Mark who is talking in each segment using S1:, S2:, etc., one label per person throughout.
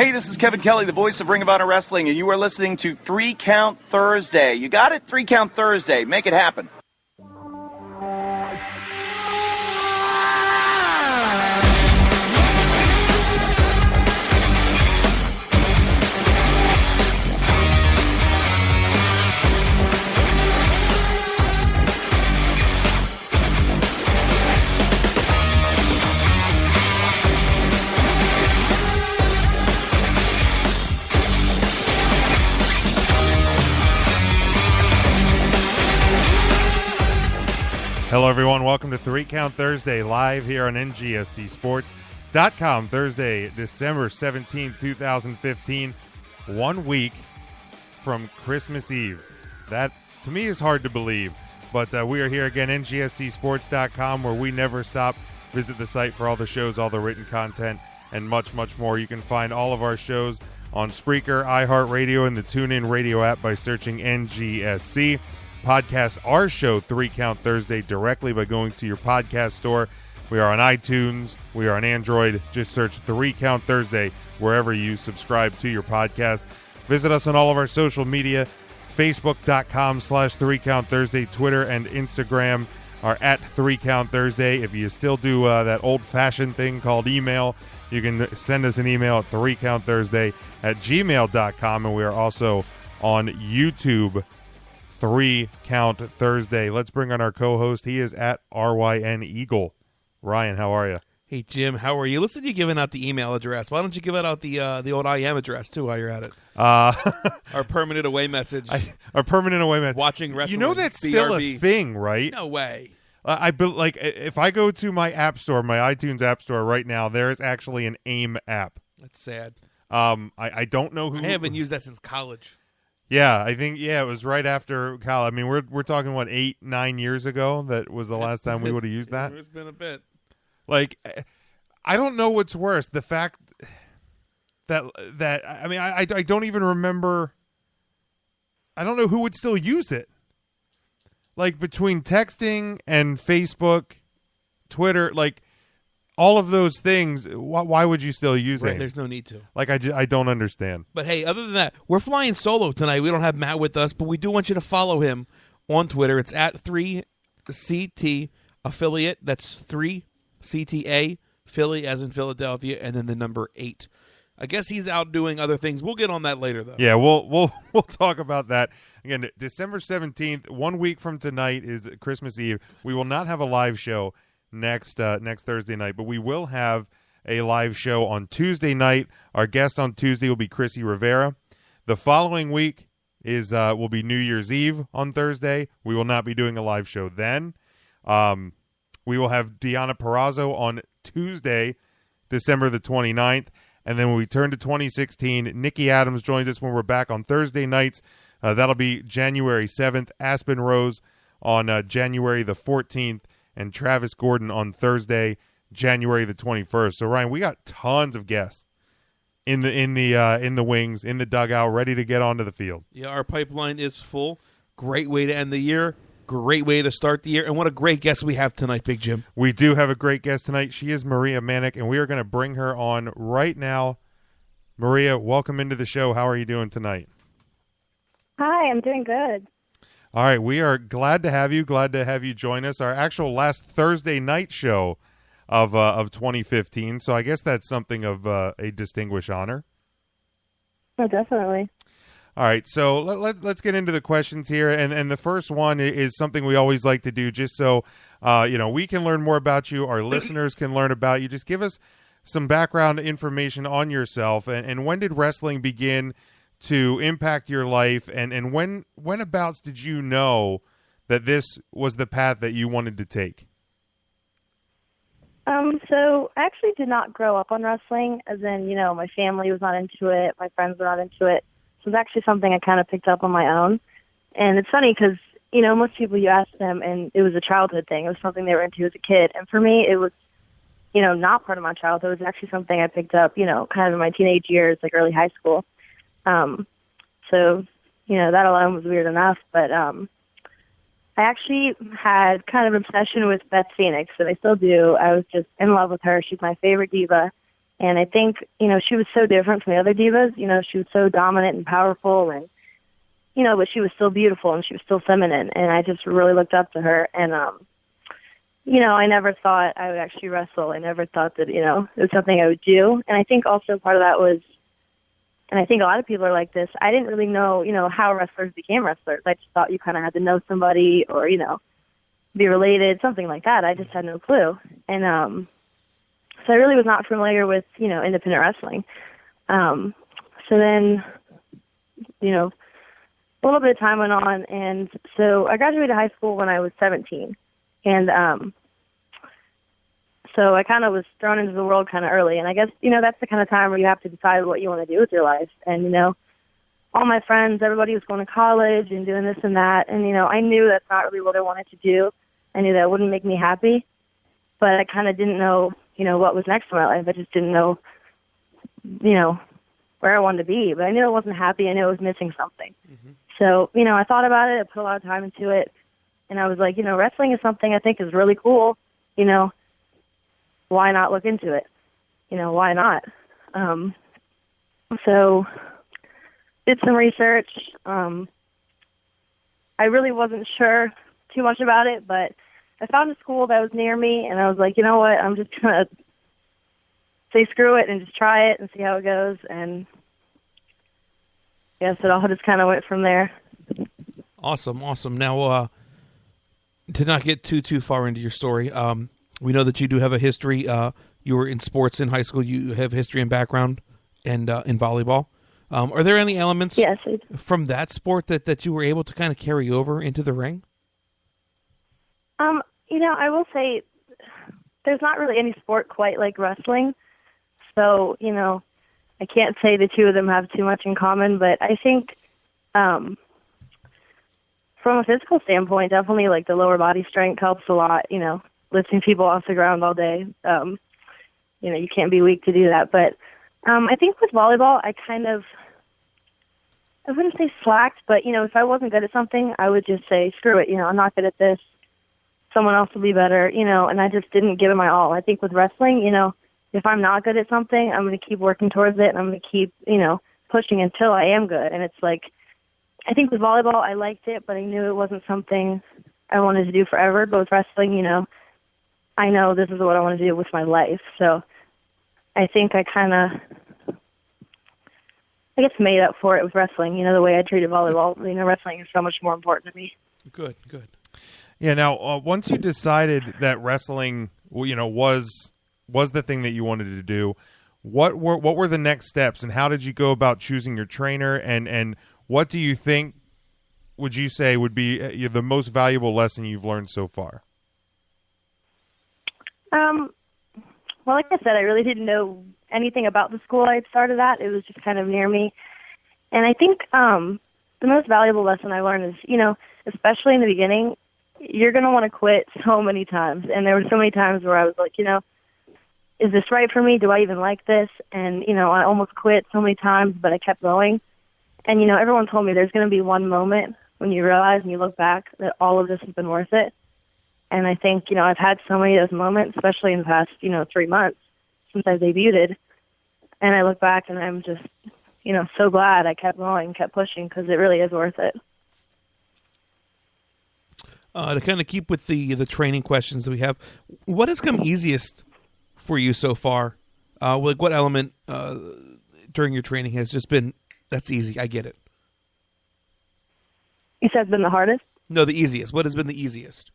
S1: Hey, this is Kevin Kelly, the voice of Ring of Honor Wrestling, and you are listening to 3 Count Thursday. You got it? 3 Count Thursday. Make it happen.
S2: Hello, everyone. Welcome to 3 Count Thursday, live here on NGSCSports.com. Thursday, December 17, 2015, 1 week from Christmas Eve. That, to me, is hard to believe. But we are here again, NGSCSports.com, where we never stop. Visit the site for all the shows, all the written content, and much, much more. You can find all of our shows on Spreaker, iHeartRadio, and the TuneIn Radio app by searching NGSC. Podcast our show 3 Count Thursday directly by going to your podcast store. We are on iTunes. We are on Android. Just search 3 Count Thursday wherever you subscribe to your podcast. Visit us on all of our social media. Facebook.com/3 Count Thursday. Twitter and Instagram are at 3 Count Thursday. If you still do that old-fashioned thing called email, you can send us an email at 3countthursday@gmail.com. And we are also on YouTube, 3 Count Thursday. Let's bring on our co-host. He is at RYN Eagle. Ryan, how are you?
S3: Hey, Jim, how are you? Listen, you're giving out the email address. Why don't you give out the old IM address, too, while you're at it? Our permanent away message.
S2: Our permanent away message.
S3: Watching wrestling.
S2: You know that's still a thing, right?
S3: No way.
S2: If I go to my app store, my iTunes app store right now, there is actually an AIM app.
S3: That's sad.
S2: I don't know who.
S3: I haven't used that since college.
S2: Yeah, I think it was right after college. I mean, we're talking 8-9 years ago. That was the last time we would have used that.
S3: It's been a bit.
S2: Like, I don't know what's worse, the fact that I mean, I don't even remember. I don't know who would still use it. Like, between texting and Facebook, Twitter, like all of those things, why would you still use it?
S3: There's no need to.
S2: Like, I don't understand.
S3: But hey, other than that, we're flying solo tonight. We don't have Matt with us, but we do want you to follow him on Twitter. It's at 3CT affiliate. That's 3CTA, Philly as in Philadelphia, and then the number 8. I guess he's out doing other things. We'll get on that later, though.
S2: Yeah, we'll talk about that. Again, December 17th, 1 week from tonight is Christmas Eve. We will not have a live show next Thursday night, but we will have a live show on Tuesday night. Our guest on Tuesday will be Chrissy Rivera. The following week will be New Year's Eve on Thursday. We will not be doing a live show then. We will have Deanna Perrazzo on Tuesday, December the 29th. And then when we turn to 2016, Nikki Adams joins us when we're back on Thursday nights. That'll be January 7th. Aspen Rose on January the 14th. And Travis Gordon on Thursday, January the 21st. So Ryan, we got tons of guests in the wings, in the dugout, ready to get onto the field.
S3: Yeah, our pipeline is full. Great way to end the year. Great way to start the year. And what a great guest we have tonight, Big Jim.
S2: We do have a great guest tonight. She is Maria Manic, and we are going to bring her on right now. Maria, welcome into the show. How are you doing tonight?
S4: Hi, I'm doing good.
S2: All right, we are glad to have you. Glad to have you join us. Our actual last Thursday night show of 2015. So I guess that's something of a distinguished honor.
S4: Oh, definitely.
S2: All right, so let's get into the questions here. And the first one is something we always like to do just so we can learn more about you, our listeners can learn about you. Just give us some background information on yourself. And when did wrestling begin to impact your life, and whenabouts did you know that this was the path that you wanted to take?
S4: So I actually did not grow up on wrestling, as in, my family was not into it, my friends were not into it. So it was actually something I kind of picked up on my own. And it's funny because, most people, you ask them, and it was a childhood thing. It was something they were into as a kid. And for me, it was, not part of my childhood. It was actually something I picked up, kind of in my teenage years, like early high school. So, that alone was weird enough, but I actually had kind of an obsession with Beth Phoenix, and I still do. I was just in love with her. She's my favorite diva, And I think, she was so different from the other divas. She was so dominant and powerful and, but she was still beautiful and she was still feminine. And I just really looked up to her. And, I never thought I would actually wrestle. I never thought that, it was something I would do. And I think also part of that was, and I think a lot of people are like this, I didn't really know, how wrestlers became wrestlers. I just thought you kind of had to know somebody or, be related, something like that. I just had no clue. And so I really was not familiar with, independent wrestling. So then, a little bit of time went on, and so I graduated high school when I was 17. And so I kind of was thrown into the world kind of early. And I guess, that's the kind of time where you have to decide what you want to do with your life. And, all my friends, everybody was going to college and doing this and that. And, I knew that's not really what I wanted to do. I knew that it wouldn't make me happy. But I kind of didn't know, what was next in my life. I just didn't know, where I wanted to be. But I knew I wasn't happy. I knew I was missing something. Mm-hmm. So, I thought about it. I put a lot of time into it. And I was like, wrestling is something I think is really cool. Why not look into it? Why not? So did some research. I really wasn't sure too much about it, but I found a school that was near me, and I was like, you know what, I'm just going to say screw it and just try it and see how it goes. And yes, it all just kind of went from there.
S3: Awesome. Now, to not get too far into your story, we know that you do have a history. You were in sports in high school. You have history and background and in volleyball. Are there any elements from that sport that you were able to kind of carry over into the ring?
S4: I will say there's not really any sport quite like wrestling. So, I can't say the two of them have too much in common, but I think from a physical standpoint, definitely like the lower body strength helps a lot, lifting people off the ground all day. You can't be weak to do that. But I think with volleyball, I wouldn't say slacked, but, if I wasn't good at something, I would just say, screw it, I'm not good at this. Someone else will be better, and I just didn't give it my all. I think with wrestling, if I'm not good at something, I'm going to keep working towards it, and I'm going to keep, pushing until I am good. And it's like, I think with volleyball, I liked it, but I knew it wasn't something I wanted to do forever. But with wrestling, I know this is what I want to do with my life. So I think I guess made up for it with wrestling, the way I treated volleyball. Wrestling is so much more important to me.
S3: Good.
S2: Yeah. Now, once you decided that wrestling, was the thing that you wanted to do, what were the next steps, and how did you go about choosing your trainer? And what do you think? Would you say would be the most valuable lesson you've learned so far?
S4: Well, like I said, I really didn't know anything about the school I had started at. It was just kind of near me. And I think the most valuable lesson I learned is, especially in the beginning, you're going to want to quit so many times. And there were so many times where I was like, is this right for me? Do I even like this? And, I almost quit so many times, but I kept going. And, everyone told me there's going to be one moment when you realize and you look back that all of this has been worth it. And I think, I've had so many of those moments, especially in the past, 3 months since I debuted. And I look back and I'm just, so glad I kept going, kept pushing, because it really is worth it.
S3: To kind of keep with the training questions that we have, what has come easiest for you so far? What element during your training has just been, that's easy, I get it?
S4: You said it's been the hardest?
S3: No, the easiest. What has been the easiest?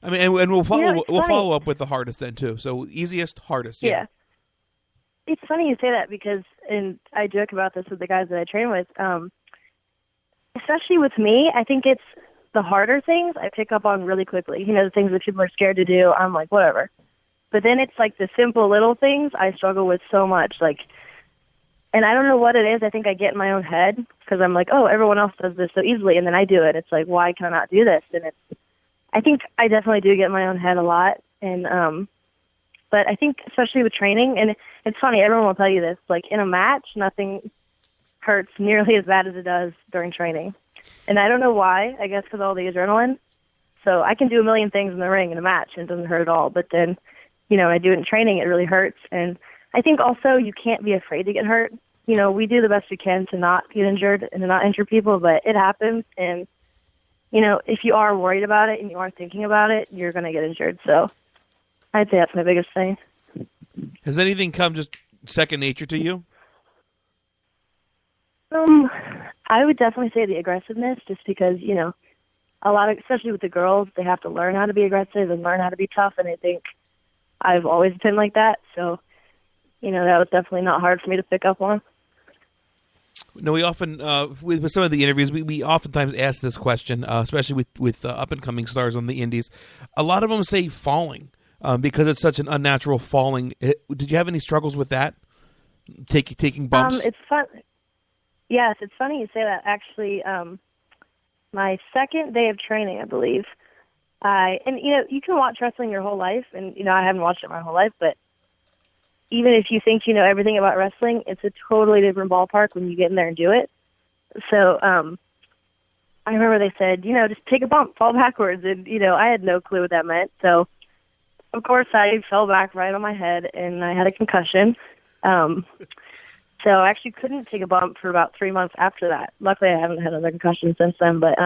S3: I mean, and we'll follow up with the hardest then too. So easiest, hardest. Yeah.
S4: It's funny you say that because, and I joke about this with the guys that I train with, especially with me, I think it's the harder things I pick up on really quickly. The things that people are scared to do, I'm like, whatever. But then it's like the simple little things I struggle with so much. And I don't know what it is. I think I get in my own head because I'm like, oh, everyone else does this so easily, and then I do it. It's like, why can I not do this? And I think I definitely do get in my own head a lot. And but I think especially with training, and it's funny, everyone will tell you this, like in a match, nothing hurts nearly as bad as it does during training. And I don't know why, I guess because all the adrenaline. So I can do a million things in the ring in a match and it doesn't hurt at all. But then, I do it in training, it really hurts. And I think also you can't be afraid to get hurt. We do the best we can to not get injured and to not injure people, but it happens. And, if you are worried about it and you are thinking about it, you're going to get injured. So I'd say that's my biggest thing.
S3: Has anything come just second nature to you?
S4: I would definitely say the aggressiveness, just because, a lot of, especially with the girls, they have to learn how to be aggressive and learn how to be tough. And I think I've always been like that. So, that was definitely not hard for me to pick up on.
S3: No, we often, with some of the interviews, we oftentimes ask this question, especially with up-and-coming stars on the indies. A lot of them say falling because it's such an unnatural falling. Did you have any struggles with that, taking bumps?
S4: It's fun. Yes, it's funny you say that. Actually, my second day of training, I believe, you can watch wrestling your whole life, and, I haven't watched it my whole life, but even if you think you know everything about wrestling, it's a totally different ballpark when you get in there and do it. So I remember they said, just take a bump, fall backwards. And, I had no clue what that meant. So, of course, I fell back right on my head, and I had a concussion. So I actually couldn't take a bump for about 3 months after that. Luckily, I haven't had another concussion since then. But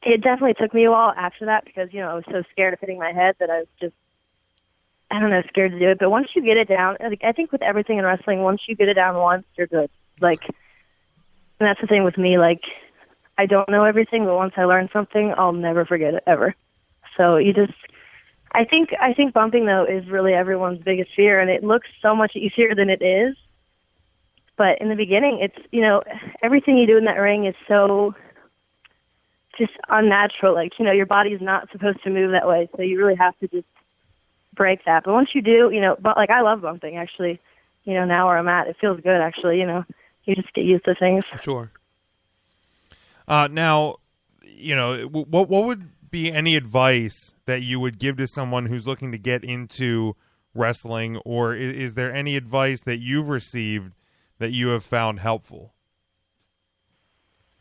S4: it definitely took me a while after that because, I was so scared of hitting my head that I was just, scared to do it. But once you get it down, I think with everything in wrestling, once you get it down once, you're good. And that's the thing with me. I don't know everything, but once I learn something, I'll never forget it ever. So I think bumping though is really everyone's biggest fear, and it looks so much easier than it is. But in the beginning, it's everything you do in that ring is so just unnatural. Your body is not supposed to move that way, so you really have to just break that. But once you do, but I love bumping actually. Now where I'm at, it feels good actually. You just get used to things.
S3: Sure.
S2: Now, what would be any advice that you would give to someone who's looking to get into wrestling, or is there any advice that you've received that you have found helpful?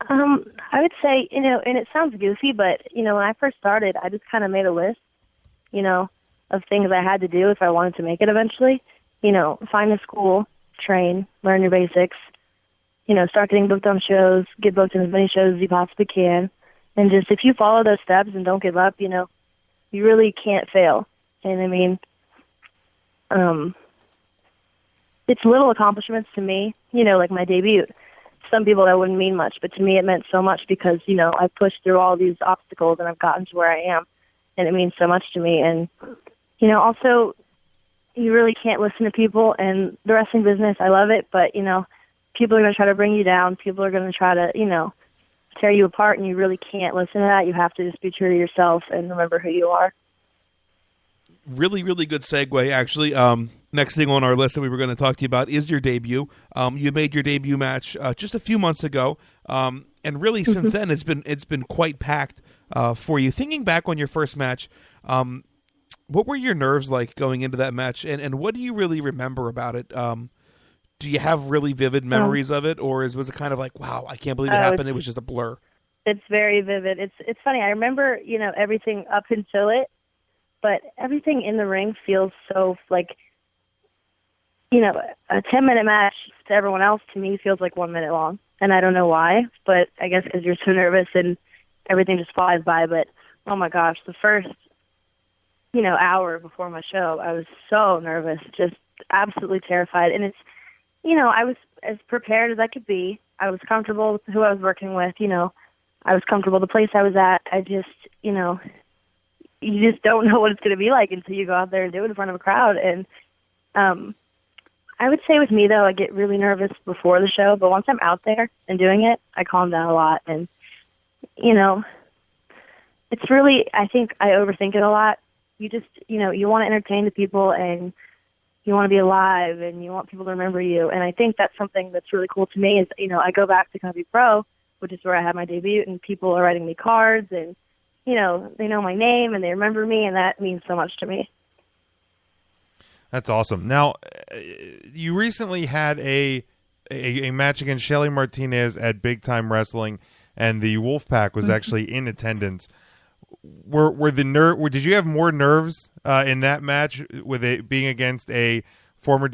S4: I would say, and it sounds goofy, but, when I first started, I just kind of made a list, of things I had to do if I wanted to make it eventually. Find a school, train, learn your basics, start getting booked on shows, get booked in as many shows as you possibly can. And just, if you follow those steps and don't give up, you really can't fail. And it's little accomplishments to me, like my debut. Some people that wouldn't mean much, but to me it meant so much because, I've pushed through all these obstacles and I've gotten to where I am, and it means so much to me. And, also, you really can't listen to people, and the wrestling business, I love it, but, people are going to try to bring you down. People are going to try to, tear you apart, and you really can't listen to that. You have to just be true to yourself and remember who you are.
S3: Really, really good segue, actually. Next thing on our list that we were going to talk to you about is your debut. You made your debut match just a few months ago, and really since then it's been quite packed for you. Thinking back on your first match, what were your nerves like going into that match, and what do you really remember about it? Do you have really vivid memories of it, or was it kind of like, wow, I can't believe it happened? It was just a blur.
S4: It's very vivid. It's funny. I remember, everything up until it, but everything in the ring feels so like, a 10-minute match to everyone else, to me, feels like 1 minute long. And I don't know why, but I guess because you're so nervous and everything just flies by. But, oh my gosh, the first, hour before my show, I was so nervous, just absolutely terrified. And it's, I was as prepared as I could be. I was comfortable with who I was working with, I was comfortable the place I was at. I just, you just don't know what it's going to be like until you go out there and do it in front of a crowd. And I would say with me, though, I get really nervous before the show, but once I'm out there and doing it, I calm down a lot. And, it's really, I think I overthink it a lot. You just, you want to entertain the people, and you want to be alive, and you want people to remember you. And I think that's something that's really cool to me is, I go back to Country Pro, which is where I had my debut, and people are writing me cards, and, they know my name, and they remember me, and that means so much to me.
S2: That's awesome. Now, you recently had a match against Shelly Martinez at Big Time Wrestling, and the Wolfpack was actually in attendance. Did you have more nerves in that match with it being against a former